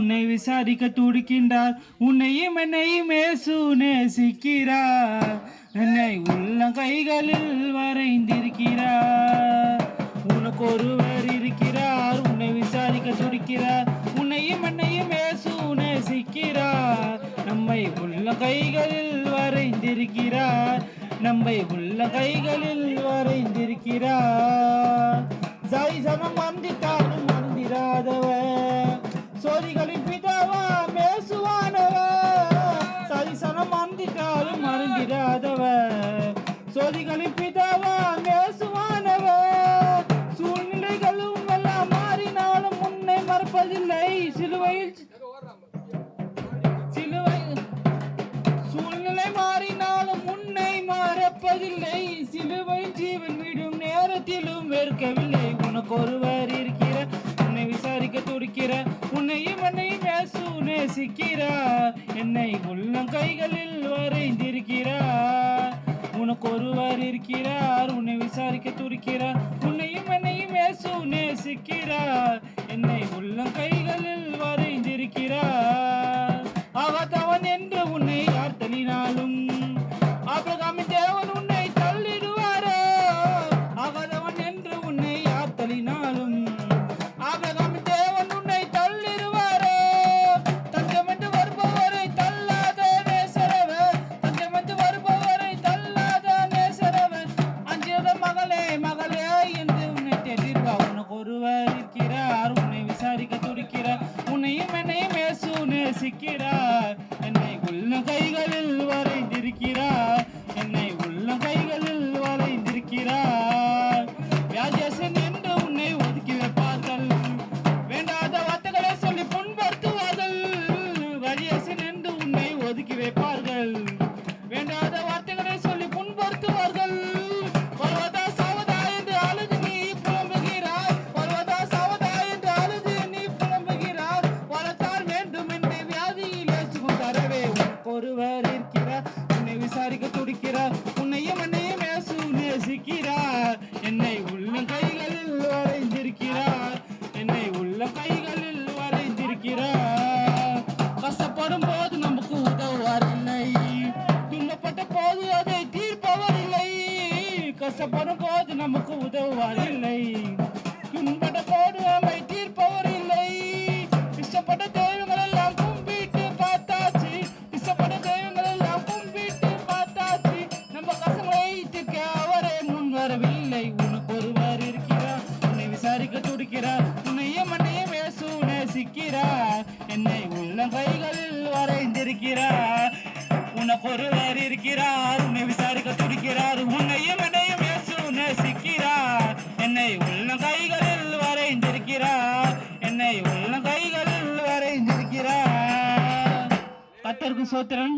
உன்னை விசாரிக்க துடிக்கின்றார். உன்னையும் என்னையும் இயேசு நேசிக்கிறார். என்னை உள்ள கைகளில் வரைந்திருக்கிறார். உனக்கு ஒருவர் இருக்கிறார், உன்னை விசாரிக்க துடிக்கிறார். உன்னையும் என்னையும் இயேசு நேசிக்கிறார். நம்மை உள்ள கைகளில் வரைந்திருக்கிறார். நம்மை உள்ள கைகளில் வரைந்திருக்கிறார். ஜனம் மறந்திட்டாலும் மறந்திராதவர், சோதிகளின் பிதாவா மேசுவானவர். சனம் மறந்திட்டாலும் மறந்திராதவர், சோதிகளின் பிதாவா மேசுவானவர். சூழ்நிலைகளும் எல்லாம் மாறினாலும் உன்னை மறப்பதில்லை. சிலுவையில் சூழ்நிலை மாறினாலும் உன்னை மறப்பதில்லை. சிலுவை ஜீவன் விடும் நேரத்திலும் வெறுக்கவில்லை. உனக்கு ஒருவர் இருக்கிறார், உன்னை விசாரிக்க துடிக்கிறார். உன்னையும் என்னையும் இயேசு நேசிக்கிறார். என்னை உள்ள கைகளில் வரைந்திருக்கிறார். உனக்கு ஒருவர் இருக்கிறார், உன்னை விசாரிக்க துடிக்கிறார். உன்னையும் என்னையும் இயேசு நேசிக்கிறார். என்னை உள்ள கைகளில் வரைந்திருக்கிறார். ஆகாதவன் என்று உன்னை யார் தள்ளினாலும் ஆபிரகாமின் தேவன் உன்னை தள்ளிடுவாரோ. ஆகாதவன் என்று உன்னை யார் தள்ளினாலும் ஆபிரகாமின் தேவன் உன்னை தள்ளிடுவாரோ. தஞ்சம் என்று வருபவரை தள்ளாத நேசரவர், தஞ்சம் என்று வருபவரை தள்ளாத நேசரவர். அஞ்சாத மகளே மகளே என்று உன்னை தேடிடுவார். உனக்கு ஒருவர் இருக்கிறார், உன்னை விசாரிக்க துடிக்கிறார். உன்னையும் என்னையும் இயேசு நேசிக்கிறார். என்னை உள்ள கைகளில் வரைந்திருக்கிறார். என்னை உள்ள கைகளில் வரைந்திருக்கிறார். வியாஜேசன் என்று உன்னை ஒதுக்கி வைப்பார்கள், வேண்டாத வார்த்தைகளை சொல்லி புண்படுத்துவார்கள். வியாஜேசன் என்று உன்னை ஒதுக்கி வைப்பார்கள், வேண்டாத வார்த்தைகளை சொல்லி புண்படுத்துவார்கள். பர்வதா சாவதா என்று அழுது நீ புலம்புகிறாய். பர்வதா சாவதா என்று அழுது நீ புலம்புகிறாய். வளர்த்தார் வேண்டும் என்று வியாதியில் ஏசுகும் தரவே உனக்கு ஒருவர் இருக்கிறார், உன்னை விசாரிக்க துடிக்கிறார். உன்னையும் என்னையும் இயேசு நேசிக்கிறார். என்னை உள்ள கைகளில் வரைந்திருக்கிறார். என்னை உள்ள கைகளில் வரைந்திருக்கிறார். கஷ்டப்படும் போது நமக்கு உதவுவார் இல்லை, துன்பப்பட்ட போது அதை தீர்ப்பவர் இல்லை. கஷ்டப்படும் போது நமக்கு உதவுவார் இல்லை, துன்பப்பட்ட போது நம்மை தீர்ப்பவர் இல்லை. இஷ்டப்பட்ட தெய்வங்கள் எல்லாம் கும்பிட்டு பார்த்தாச்சு, இஷ்டப்பட்ட தெய்வங்கள் எல்லாம் கும்பிட்டு பார்த்தாச்சு. நம்ம கஷ்டங்களை தீர்க்க அவரே முன் வரவில்லை. உனக்கு ஒருவர் இருக்கிறார், உன்னை விசாரிக்க துடிக்கிறார். உன்னையும் என்னையும் இயேசு நேசிக்கிறார். என்னை உள்ள கைகளில் வரைந்திருக்கிறார். உனக்கு ஒருவர் இருக்கிறார், உன்னை விசாரிக்க துடிக்கிறார். உன்னையும் என்னையும் இயேசு நேசிக்கிறார். என்னை உள்ள கைகளில் வரைந்திருக்கிறார். என்னை உள்ள கைகளில் வரைந்திருக்கிறார். கர்த்தருக்கு ஸ்தோத்திரம்.